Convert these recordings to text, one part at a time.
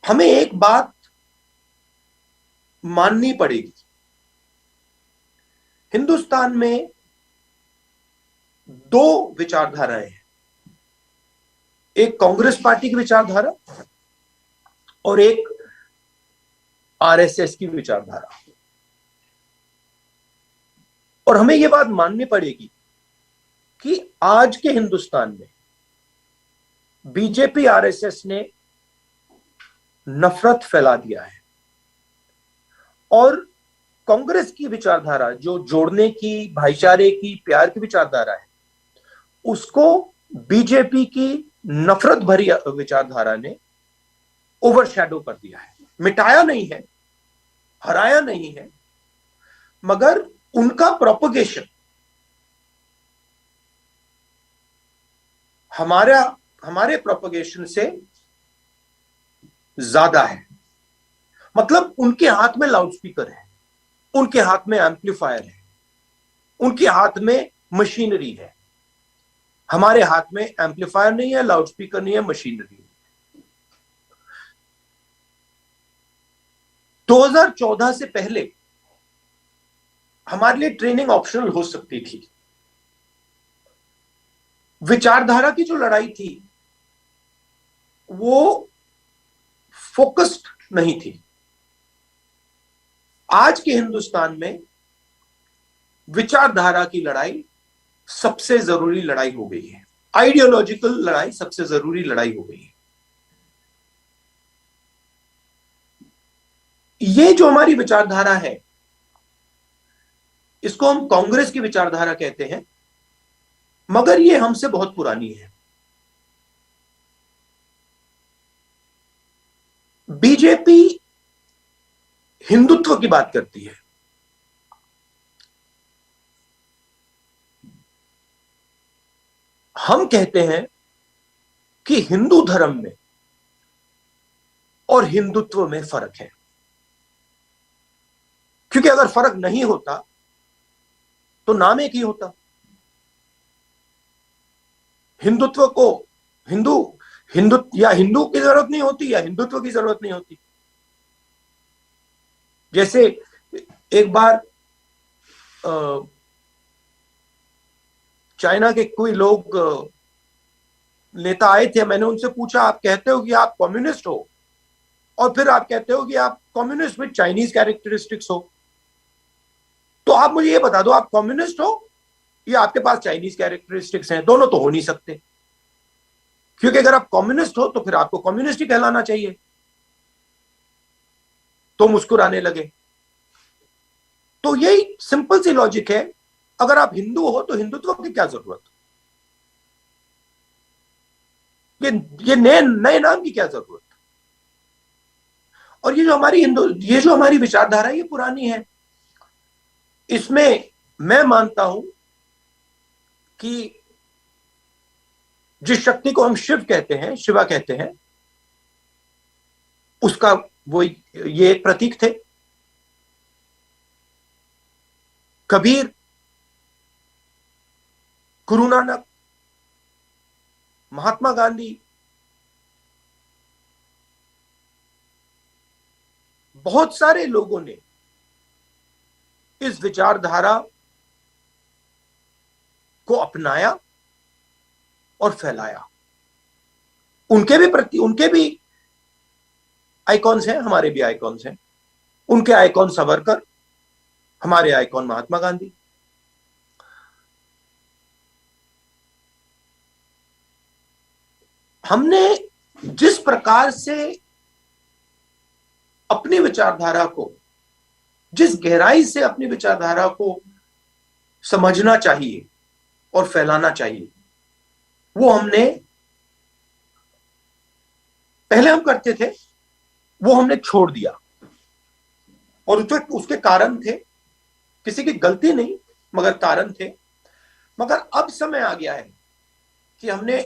हमें एक बात माननी पड़ेगी। हिंदुस्तान में दो विचारधाराएं हैं, एक कांग्रेस पार्टी की विचारधारा और एक आरएसएस की विचारधारा। और हमें यह बात माननी पड़ेगी कि आज के हिंदुस्तान में बीजेपी आरएसएस ने नफरत फैला दिया है और कांग्रेस की विचारधारा जो जोड़ने की, भाईचारे की, प्यार की विचारधारा है, उसको बीजेपी की नफरत भरी विचारधारा ने ओवरशैडो कर दिया है। मिटाया नहीं है, हराया नहीं है, मगर उनका प्रोपगेशन हमारे प्रोपगेशन से ज्यादा है। मतलब उनके हाथ में लाउडस्पीकर है, उनके हाथ में एम्पलीफायर है, उनके हाथ में मशीनरी है। हमारे हाथ में एम्पलीफायर नहीं है, लाउडस्पीकर नहीं है, मशीनरी नहीं है। 2014 से पहले हमारे लिए ट्रेनिंग ऑप्शनल हो सकती थी। विचारधारा की जो लड़ाई थी वो फोकस्ड नहीं थी। आज के हिंदुस्तान में विचारधारा की लड़ाई सबसे जरूरी लड़ाई हो गई है। आइडियोलॉजिकल लड़ाई सबसे जरूरी लड़ाई हो गई है। ये जो हमारी विचारधारा है, इसको हम कांग्रेस की विचारधारा कहते हैं, मगर ये हमसे बहुत पुरानी है। बीजेपी हिंदुत्व की बात करती है। हम कहते हैं कि हिंदू धर्म में और हिंदुत्व में फर्क है, क्योंकि अगर फर्क नहीं होता तो नाम एक ही होता। हिंदुत्व को हिंदू की जरूरत नहीं होती या हिंदुत्व की जरूरत नहीं होती। जैसे एक बार चाइना के कोई लोग नेता आए थे, मैंने उनसे पूछा, आप कहते हो कि आप कम्युनिस्ट हो और फिर आप कहते हो कि आप कम्युनिस्ट विद चाइनीज कैरेक्टरिस्टिक्स हो, तो आप मुझे ये बता दो, आप कम्युनिस्ट हो या आपके पास चाइनीज कैरेक्टरिस्टिक्स हैं? दोनों तो हो नहीं सकते, क्योंकि अगर आप कम्युनिस्ट हो तो फिर आपको कम्युनिस्ट ही कहलाना चाहिए। तो मुस्कुराने लगे। तो यही सिंपल सी लॉजिक है, अगर आप हिंदू हो तो हिंदुत्व की क्या जरूरत? ये नए नाम की क्या जरूरत? और ये जो हमारी विचारधारा है, ये पुरानी है। इसमें मैं मानता हूं कि जिस शक्ति को हम शिव कहते हैं, शिवा कहते हैं, उसका ये एक प्रतीक थे। कबीर, गुरु नानक, महात्मा गांधी, बहुत सारे लोगों ने इस विचारधारा को अपनाया और फैलाया। उनके भी आइकॉन्स हैं, हमारे भी आइकॉन्स हैं। उनके आइकॉन सावरकर, हमारे आइकॉन महात्मा गांधी। हमने जिस प्रकार से अपनी विचारधारा को, जिस गहराई से अपनी विचारधारा को समझना चाहिए और फैलाना चाहिए, वो हमने पहले हम करते थे, वो हमने छोड़ दिया। और उसके कारण थे, किसी की गलती नहीं मगर कारण थे। मगर अब समय आ गया है कि हमने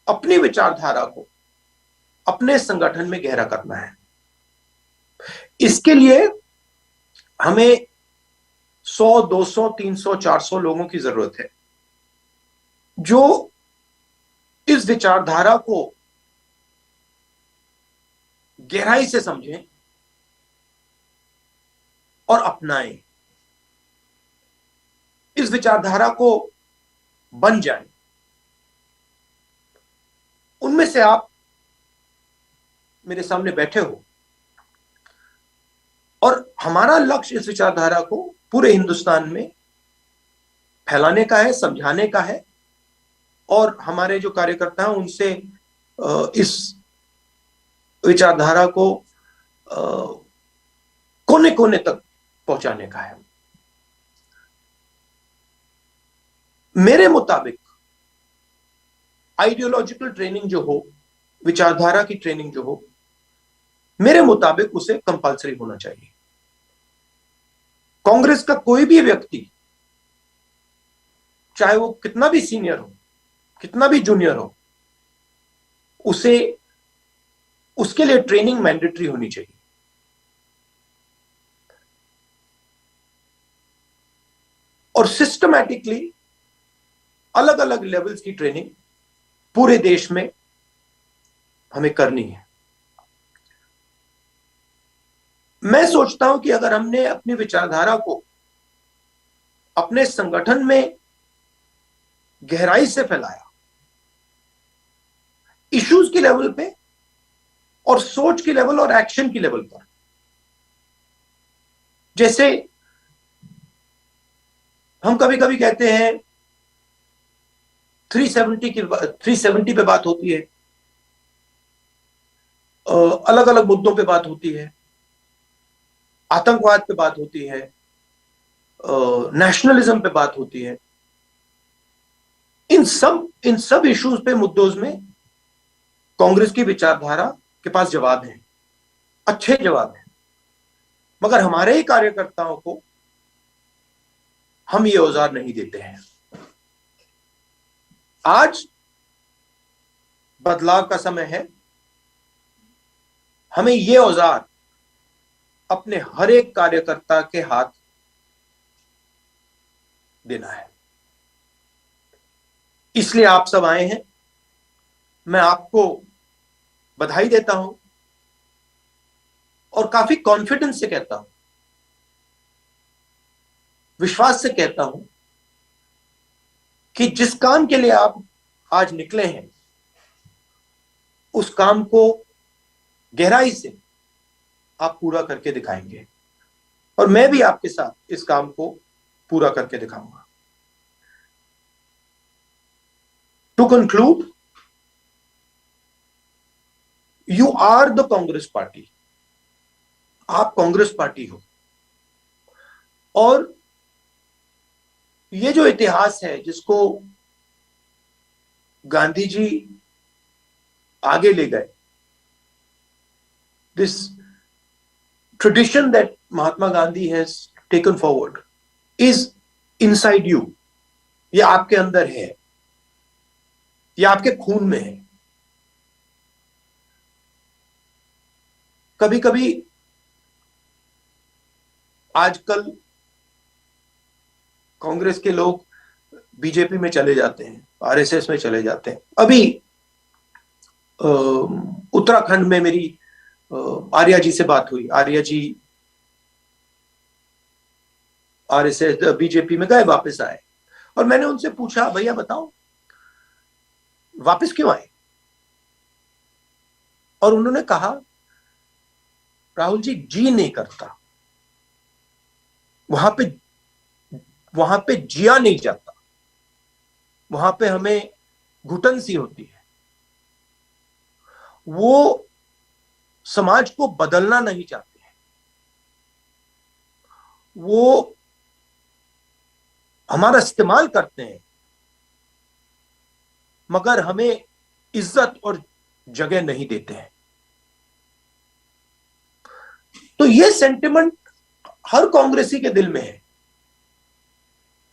अपनी विचारधारा को अपने संगठन में गहरा करना है। इसके लिए हमें 100, 200, 300, 400 लोगों की जरूरत है जो इस विचारधारा को गहराई से समझें और अपनाएं, इस विचारधारा को बन जाएं। उनमें से आप मेरे सामने बैठे हो और हमारा लक्ष्य इस विचारधारा को पूरे हिंदुस्तान में फैलाने का है, समझाने का है, और हमारे जो कार्यकर्ता हैं उनसे इस विचारधारा को कोने कोने तक पहुंचाने का है। मेरे मुताबिक आइडियोलॉजिकल ट्रेनिंग जो हो, विचारधारा की ट्रेनिंग जो हो, मेरे मुताबिक उसे कंपलसरी होना चाहिए। कांग्रेस का कोई भी व्यक्ति, चाहे वो कितना भी सीनियर हो, कितना भी जूनियर हो, उसे उसके लिए ट्रेनिंग मैंडेटरी होनी चाहिए। और सिस्टमैटिकली अलग अलग लेवल्स की ट्रेनिंग पूरे देश में हमें करनी है। मैं सोचता हूं कि अगर हमने अपनी विचारधारा को अपने संगठन में गहराई से फैलाया, इश्यूज के लेवल पे और सोच के लेवल और एक्शन के लेवल पर, जैसे हम कभी कभी कहते हैं 370 पे बात होती है, अलग अलग मुद्दों पे बात होती है, आतंकवाद पे बात होती है, नेशनलिज्म पे बात होती है। इन सब इश्यूज पे, मुद्दों में कांग्रेस की विचारधारा के पास जवाब है, अच्छे जवाब है, मगर हमारे ही कार्यकर्ताओं को हम ये औजार नहीं देते हैं। आज बदलाव का समय है, हमें ये औजार अपने हर एक कार्यकर्ता के हाथ देना है। इसलिए आप सब आए हैं, मैं आपको बधाई देता हूं और काफी कॉन्फिडेंस से कहता हूं, विश्वास से कहता हूं कि जिस काम के लिए आप आज निकले हैं, उस काम को गहराई से आप पूरा करके दिखाएंगे, और मैं भी आपके साथ इस काम को पूरा करके दिखाऊंगा। To conclude, you are the Congress party. आप कांग्रेस पार्टी हो, और ये जो इतिहास है जिसको गांधी जी आगे ले गए, this tradition that Mahatma Gandhi has taken forward is inside you. ये आपके अंदर है, ये आपके खून में है। कभी कभी आजकल कांग्रेस के लोग बीजेपी में चले जाते हैं, आरएसएस में चले जाते हैं। अभी उत्तराखंड में मेरी आर्या जी से बात हुई। आर्या जी आरएसएस बीजेपी में गए, वापस आए, और मैंने उनसे पूछा, भैया बताओ वापस क्यों आए? और उन्होंने कहा, राहुल जी नहीं करता, वहां पे जिया नहीं जाता, वहां पे हमें घुटन सी होती है। वो समाज को बदलना नहीं चाहते हैं, वो हमारा इस्तेमाल करते हैं, मगर हमें इज्जत और जगह नहीं देते हैं। तो ये सेंटिमेंट हर कांग्रेसी के दिल में है।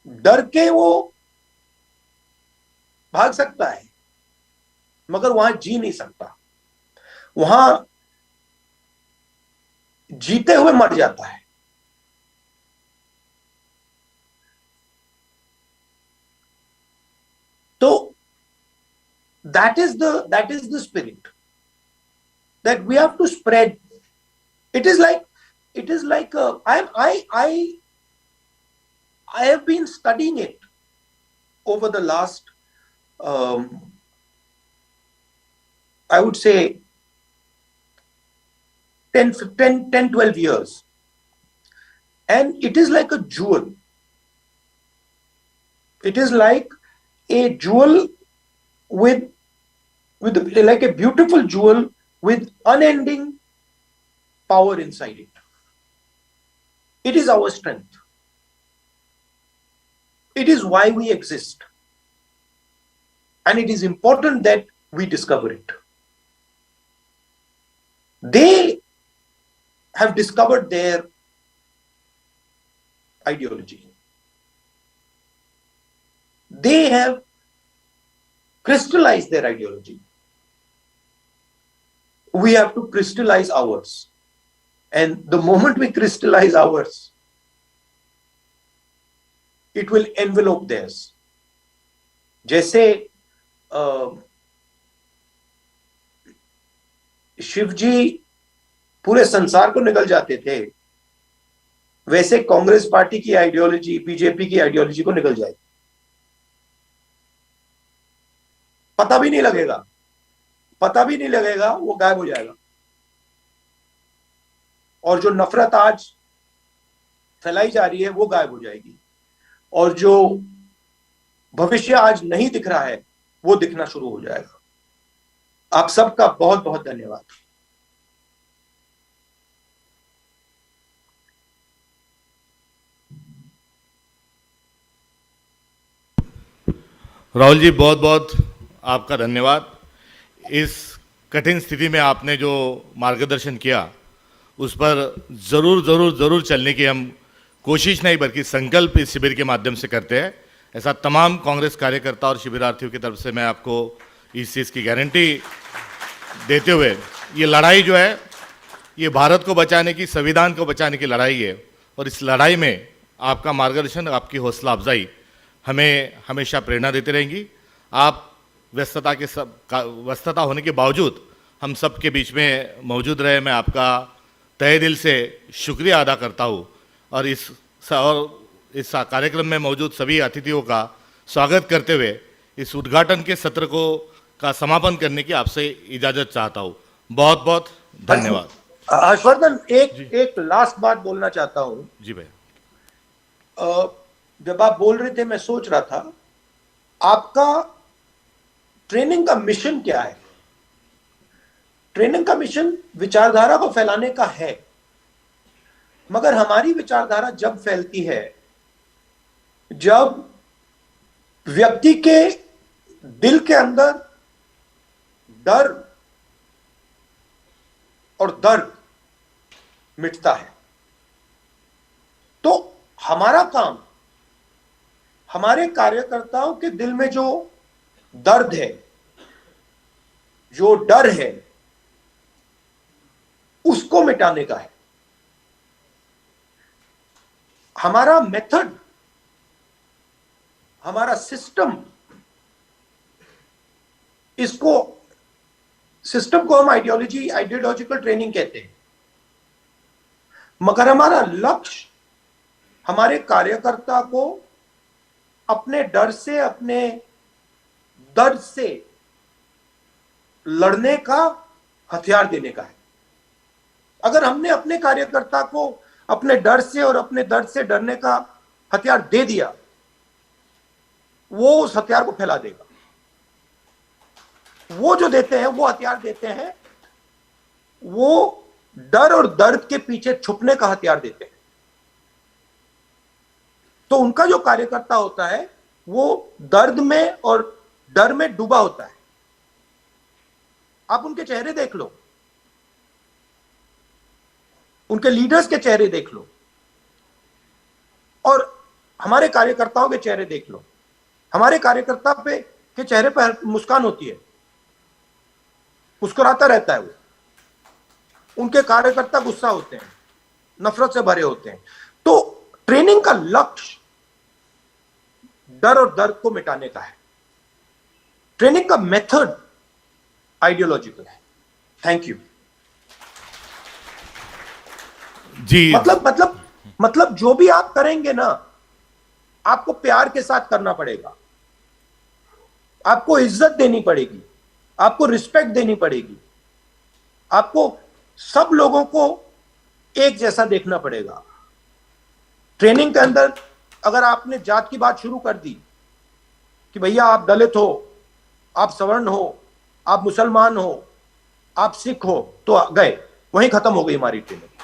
डर के वो भाग सकता है, मगर वहां जी नहीं सकता, वहां जीते हुए मर जाता है। तो that is the spirit that we have to spread. It is like I have been studying it over the last, I would say 12 years. And it is like a jewel. It is like a jewel with like a beautiful jewel with unending power inside it. It is our strength. It is why we exist. And it is important that we discover it. They have discovered their ideology. They have crystallized their ideology. We have to crystallize ours. And the moment we crystallize ours, it will envelope theirs. जैसे शिव जी पूरे संसार को निगल जाते थे, वैसे Congress party की ideology, BJP की आइडियोलॉजी को निगल जाएगी. पता भी नहीं लगेगा, वो गायब हो जाएगा. और जो नफरत आज फैलाई जा रही है वो गायब हो जाएगी. और जो भविष्य आज नहीं दिख रहा है वो दिखना शुरू हो जाएगा. आप सबका बहुत बहुत धन्यवाद. राहुल जी, बहुत बहुत आपका धन्यवाद. इस कठिन स्थिति में आपने जो मार्गदर्शन किया उस पर ज़रूर चलने की हम कोशिश नहीं बल्कि संकल्प इस शिविर के माध्यम से करते हैं. ऐसा तमाम कांग्रेस कार्यकर्ता और शिविरार्थियों की तरफ से मैं आपको इस चीज़ की गारंटी देते हुए, ये लड़ाई जो है ये भारत को बचाने की, संविधान को बचाने की लड़ाई है. और इस लड़ाई में आपका मार्गदर्शन, आपकी हौसला अफजाई हमें हमेशा प्रेरणा देती रहेंगी. आप व्यस्तता होने के बावजूद हम सब के बीच में मौजूद रहे. मैं आपका तहे दिल से शुक्रिया अदा करता हूँ. और इस कार्यक्रम में मौजूद सभी अतिथियों का स्वागत करते हुए इस उद्घाटन के सत्र का समापन करने की आपसे इजाज़त चाहता हूँ. बहुत बहुत धन्यवाद. हर्षवर्धन, एक लास्ट बात बोलना चाहता हूँ. जी भैया. जब आप बोल रहे थे मैं सोच रहा था आपका ट्रेनिंग का मिशन क्या है. ट्रेनिंग का मिशन विचारधारा को फैलाने का है, मगर हमारी विचारधारा जब फैलती है जब व्यक्ति के दिल के अंदर डर और दर्द मिटता है. तो हमारा काम हमारे कार्यकर्ताओं के दिल में जो दर्द है, जो डर है, उसको मिटाने का है. हमारा मेथड, हमारा सिस्टम, सिस्टम को हम आइडियोलॉजिकल ट्रेनिंग कहते हैं, मगर हमारा लक्ष्य हमारे कार्यकर्ता को अपने डर से, अपने दर्द से लड़ने का हथियार देने का है. अगर हमने अपने कार्यकर्ता को अपने डर से और अपने दर्द से डरने का हथियार दे दिया, वो उस हथियार को फैला देगा. वो जो देते हैं, वो हथियार देते हैं, वो डर और दर्द के पीछे छुपने का हथियार देते हैं. तो उनका जो कार्यकर्ता होता है वो दर्द में और डर में डूबा होता है. आप उनके चेहरे देख लो, उनके लीडर्स के चेहरे देख लो और हमारे कार्यकर्ताओं के चेहरे देख लो. हमारे कार्यकर्ता के चेहरे पर मुस्कान होती है, मुस्कुराता रहता है वो. उनके कार्यकर्ता गुस्सा होते हैं, नफरत से भरे होते हैं. तो ट्रेनिंग का लक्ष्य डर और दर्द को मिटाने का है. ट्रेनिंग का मेथड आइडियोलॉजिकल है. Thank you. जी मतलब जो भी आप करेंगे ना, आपको प्यार के साथ करना पड़ेगा, आपको इज्जत देनी पड़ेगी, आपको रिस्पेक्ट देनी पड़ेगी, आपको सब लोगों को एक जैसा देखना पड़ेगा। ट्रेनिंग के अंदर अगर आपने जात की बात शुरू कर दी कि भैया आप दलित हो, आप सवर्ण हो, आप मुसलमान हो, आप सिख हो, तो गए, वहीं खत्म हो गई हमारी ट्रेनिंग।